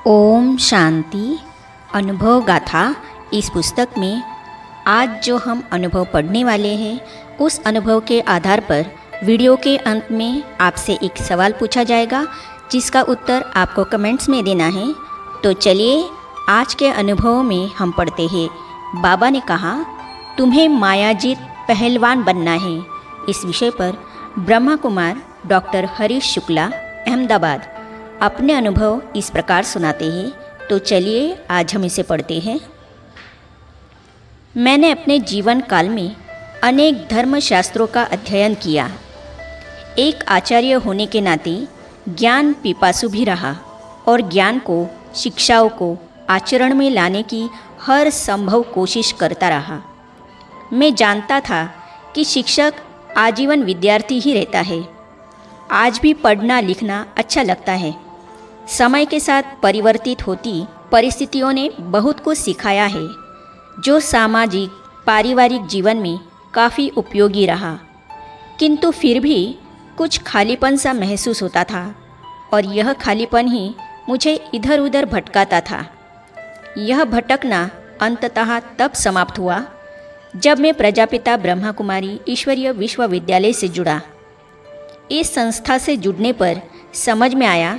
ओम शांति। अनुभव गाथा इस पुस्तक में आज जो हम अनुभव पढ़ने वाले हैं उस अनुभव के आधार पर वीडियो के अंत में आपसे एक सवाल पूछा जाएगा जिसका उत्तर आपको कमेंट्स में देना है। तो चलिए आज के अनुभव में हम पढ़ते हैं। बाबा ने कहा तुम्हें मायाजीत पहलवान बनना है। इस विषय पर ब्रह्मा कुमार डॉक्टर हरीश शुक्ला अहमदाबाद अपने अनुभव इस प्रकार सुनाते हैं। तो चलिए आज हम इसे पढ़ते हैं। मैंने अपने जीवन काल में अनेक धर्मशास्त्रों का अध्ययन किया। एक आचार्य होने के नाते ज्ञान पिपासु भी रहा और ज्ञान को, शिक्षाओं को आचरण में लाने की हर संभव कोशिश करता रहा। मैं जानता था कि शिक्षक आजीवन विद्यार्थी ही रहता है। आज भी पढ़ना लिखना अच्छा लगता है। समय के साथ परिवर्तित होती परिस्थितियों ने बहुत कुछ सिखाया है जो सामाजिक पारिवारिक जीवन में काफ़ी उपयोगी रहा, किंतु फिर भी कुछ खालीपन सा महसूस होता था और यह खालीपन ही मुझे इधर उधर भटकाता था। यह भटकना अंततः तब समाप्त हुआ जब मैं प्रजापिता ब्रह्मा कुमारी ईश्वरीय विश्वविद्यालय से जुड़ा। इस संस्था से जुड़ने पर समझ में आया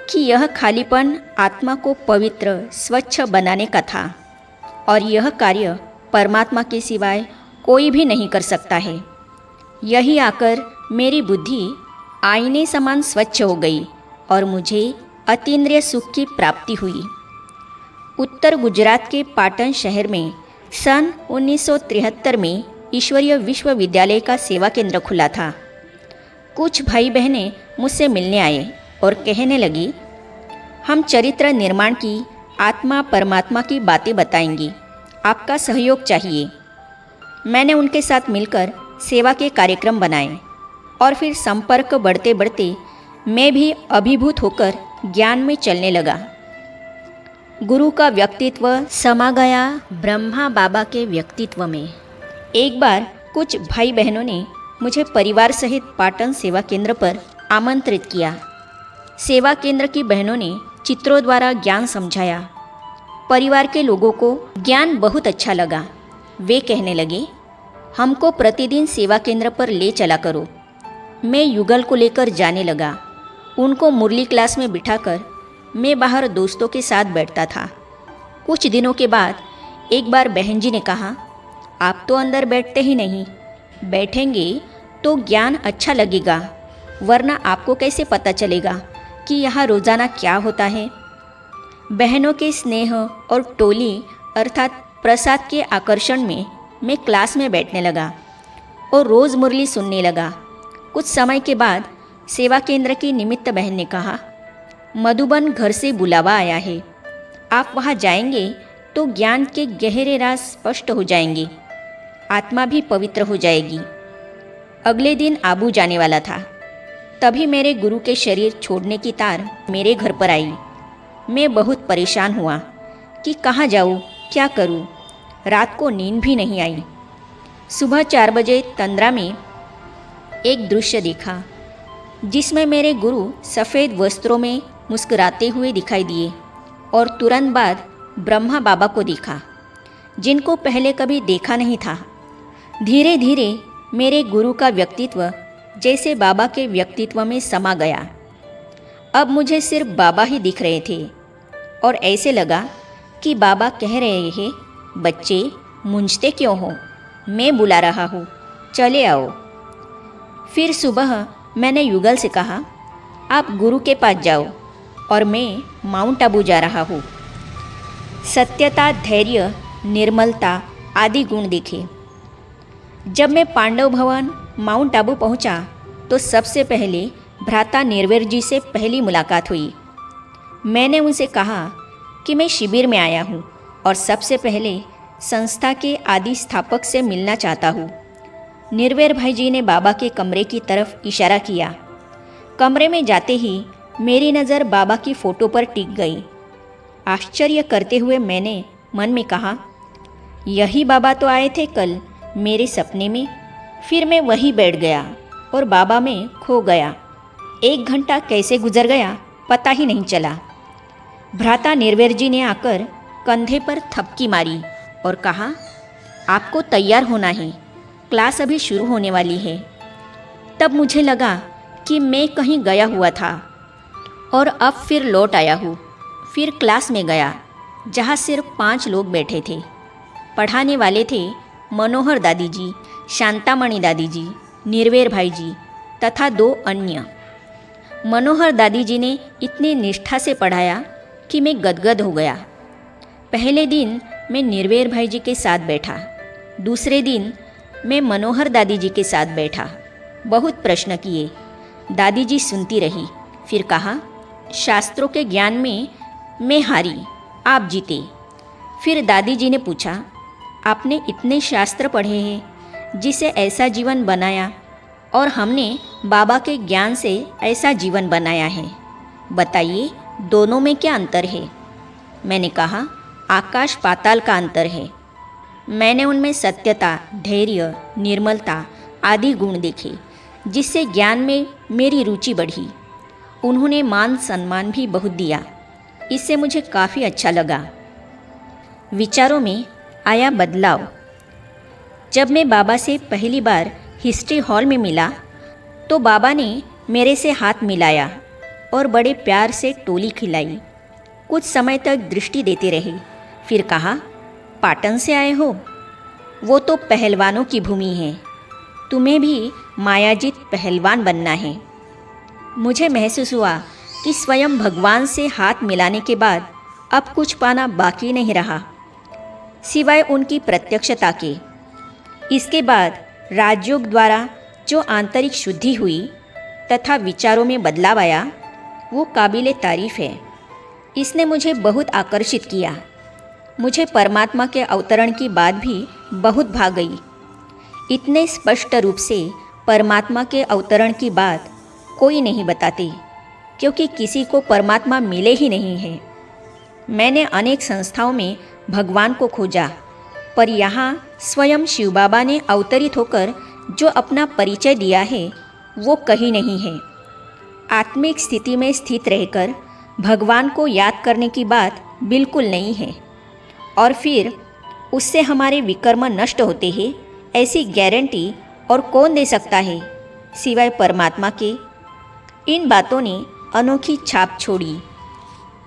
कि यह खालीपन आत्मा को पवित्र स्वच्छ बनाने का था और यह कार्य परमात्मा के सिवाय कोई भी नहीं कर सकता है। यही आकर मेरी बुद्धि आईने समान स्वच्छ हो गई और मुझे अतीन्द्रिय सुख की प्राप्ति हुई। उत्तर गुजरात के पाटन शहर में सन 1973 में ईश्वरीय विश्वविद्यालय का सेवा केंद्र खुला था। कुछ भाई बहनें मुझसे मिलने आए और कहने लगी, हम चरित्र निर्माण की आत्मा परमात्मा की बातें बताएंगी, आपका सहयोग चाहिए। मैंने उनके साथ मिलकर सेवा के कार्यक्रम बनाए और फिर संपर्क बढ़ते बढ़ते मैं भी अभिभूत होकर ज्ञान में चलने लगा। गुरु का व्यक्तित्व समा गया ब्रह्मा बाबा के व्यक्तित्व में। एक बार कुछ भाई बहनों ने मुझे परिवार सहित पाटन सेवा केंद्र पर आमंत्रित किया। सेवा केंद्र की बहनों ने चित्रों द्वारा ज्ञान समझाया। परिवार के लोगों को ज्ञान बहुत अच्छा लगा। वे कहने लगे, हमको प्रतिदिन सेवा केंद्र पर ले चला करो। मैं युगल को लेकर जाने लगा। उनको मुरली क्लास में बिठाकर मैं बाहर दोस्तों के साथ बैठता था। कुछ दिनों के बाद एक बार बहन जी ने कहा, आप तो अंदर बैठते ही नहीं, बैठेंगे तो ज्ञान अच्छा लगेगा, वरना आपको कैसे पता चलेगा कि यहाँ रोज़ाना क्या होता है। बहनों के स्नेह और टोली अर्थात प्रसाद के आकर्षण में मैं क्लास में बैठने लगा और रोज़ मुरली सुनने लगा। कुछ समय के बाद सेवा केंद्र की निमित्त बहन ने कहा, मधुबन घर से बुलावा आया है, आप वहाँ जाएंगे तो ज्ञान के गहरे राज स्पष्ट हो जाएंगे, आत्मा भी पवित्र हो जाएगी। अगले दिन आबू जाने वाला था। तभी मेरे गुरु के शरीर छोड़ने की तार मेरे घर पर आई। मैं बहुत परेशान हुआ कि कहाँ जाऊँ, क्या करूँ। रात को नींद भी नहीं आई। सुबह 4 बजे तंद्रा में एक दृश्य देखा जिसमें मेरे गुरु सफ़ेद वस्त्रों में मुस्कुराते हुए दिखाई दिए और तुरंत बाद ब्रह्मा बाबा को देखा जिनको पहले कभी देखा नहीं था। धीरे धीरे मेरे गुरु का व्यक्तित्व जैसे बाबा के व्यक्तित्व में समा गया। अब मुझे सिर्फ बाबा ही दिख रहे थे और ऐसे लगा कि बाबा कह रहे हैं, बच्चे मूंझते क्यों हो, मैं बुला रहा हूँ, चले आओ। फिर सुबह मैंने युगल से कहा, आप गुरु के पास जाओ और मैं माउंट आबू जा रहा हूँ। सत्यता, धैर्य, निर्मलता आदि गुण दिखे। जब मैं पांडव भवन माउंट आबू पहुंचा तो सबसे पहले भ्राता निर्वेर जी से पहली मुलाकात हुई। मैंने उनसे कहा कि मैं शिविर में आया हूं और सबसे पहले संस्था के आदि स्थापक से मिलना चाहता हूं। निर्वेर भाई जी ने बाबा के कमरे की तरफ इशारा किया। कमरे में जाते ही मेरी नज़र बाबा की फ़ोटो पर टिक गई। आश्चर्य करते हुए मैंने मन में कहा, यही बाबा तो आए थे कल मेरे सपने में। फिर मैं वहीं बैठ गया और बाबा में खो गया। 1 घंटा कैसे गुजर गया पता ही नहीं चला। भ्राता निर्वेर जी ने आकर कंधे पर थपकी मारी और कहा, आपको तैयार होना है, क्लास अभी शुरू होने वाली है। तब मुझे लगा कि मैं कहीं गया हुआ था और अब फिर लौट आया हूँ। फिर क्लास में गया जहाँ सिर्फ 5 लोग बैठे थे। पढ़ाने वाले थे मनोहर दादी जी, शांतामणि दादी जी, निर्वेर भाई जी तथा 2 अन्य। मनोहर दादी जी ने इतनी निष्ठा से पढ़ाया कि मैं गदगद हो गया। पहले दिन मैं निर्वेर भाई जी के साथ बैठा, दूसरे दिन मैं मनोहर दादी जी के साथ बैठा। बहुत प्रश्न किए, दादी जी सुनती रही। फिर कहा, शास्त्रों के ज्ञान में मैं हारी, आप जीते। फिर दादी जी ने पूछा, आपने इतने शास्त्र पढ़े हैं, जिसे ऐसा जीवन बनाया, और हमने बाबा के ज्ञान से ऐसा जीवन बनाया है, बताइए दोनों में क्या अंतर है? मैंने कहा, आकाश पाताल का अंतर है। मैंने उनमें सत्यता, धैर्य, निर्मलता आदि गुण देखे, जिससे ज्ञान में मेरी रुचि बढ़ी। उन्होंने मान सम्मान भी बहुत दिया, इससे मुझे काफ़ी अच्छा लगा। विचारों में आया बदलाव। जब मैं बाबा से पहली बार हिस्ट्री हॉल में मिला तो बाबा ने मेरे से हाथ मिलाया और बड़े प्यार से टोली खिलाई। कुछ समय तक दृष्टि देते रहे, फिर कहा, पाटन से आए हो? वो तो पहलवानों की भूमि है, तुम्हें भी मायाजित पहलवान बनना है। मुझे महसूस हुआ कि स्वयं भगवान से हाथ मिलाने के बाद अब कुछ पाना बाकी नहीं रहा, सिवाय उनकी प्रत्यक्षता के। इसके बाद राजयोग द्वारा जो आंतरिक शुद्धि हुई तथा विचारों में बदलाव आया, वो काबिले तारीफ़ है। इसने मुझे बहुत आकर्षित किया। मुझे परमात्मा के अवतरण की बात भी बहुत भा गई। इतने स्पष्ट रूप से परमात्मा के अवतरण की बात कोई नहीं बताते, क्योंकि किसी को परमात्मा मिले ही नहीं है। मैंने अनेक संस्थाओं में भगवान को खोजा, पर यहाँ स्वयं शिव बाबा ने अवतरित होकर जो अपना परिचय दिया है, वो कहीं नहीं है। आत्मिक स्थिति में स्थित रहकर भगवान को याद करने की बात बिल्कुल नहीं है, और फिर उससे हमारे विकर्म नष्ट होते हैं, ऐसी गारंटी और कौन दे सकता है सिवाय परमात्मा के। इन बातों ने अनोखी छाप छोड़ी।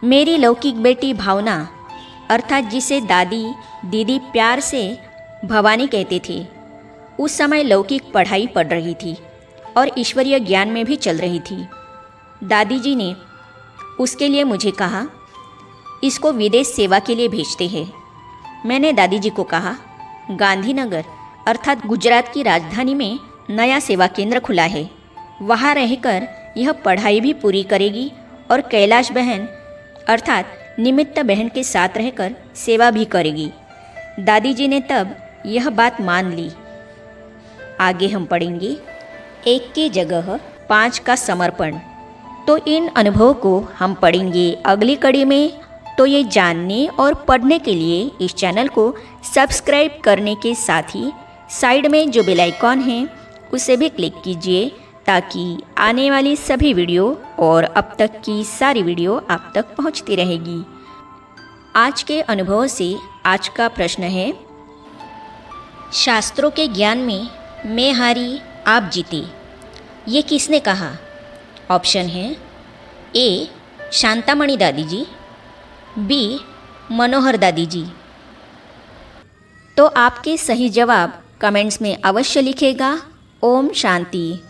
मेरी लौकिक बेटी भावना, अर्थात जिसे दादी दीदी प्यार से भवानी कहते थे, उस समय लौकिक पढ़ाई पढ़ रही थी और ईश्वरीय ज्ञान में भी चल रही थी। दादी जी ने उसके लिए मुझे कहा, इसको विदेश सेवा के लिए भेजते हैं। मैंने दादी जी को कहा, गांधीनगर अर्थात गुजरात की राजधानी में नया सेवा केंद्र खुला है, वहाँ रहकर यह पढ़ाई भी पूरी करेगी और कैलाश बहन अर्थात निमित्त बहन के साथ रहकर सेवा भी करेगी। दादी जी ने तब यह बात मान ली। आगे हम पढ़ेंगे 1 की जगह 5 का समर्पण। तो इन अनुभवों को हम पढ़ेंगे अगली कड़ी में। तो ये जानने और पढ़ने के लिए इस चैनल को सब्सक्राइब करने के साथ ही साइड में जो बेल आइकॉन है उसे भी क्लिक कीजिए, ताकि आने वाली सभी वीडियो और अब तक की सारी वीडियो आप तक पहुंचती रहेगी। आज के अनुभव से आज का प्रश्न है, शास्त्रों के ज्ञान में मैं हारी, आप जीते, ये किसने कहा? ऑप्शन है ए शांतामणि दादी जी, बी मनोहर दादी जी। तो आपके सही जवाब कमेंट्स में अवश्य लिखेगा। ओम शांति।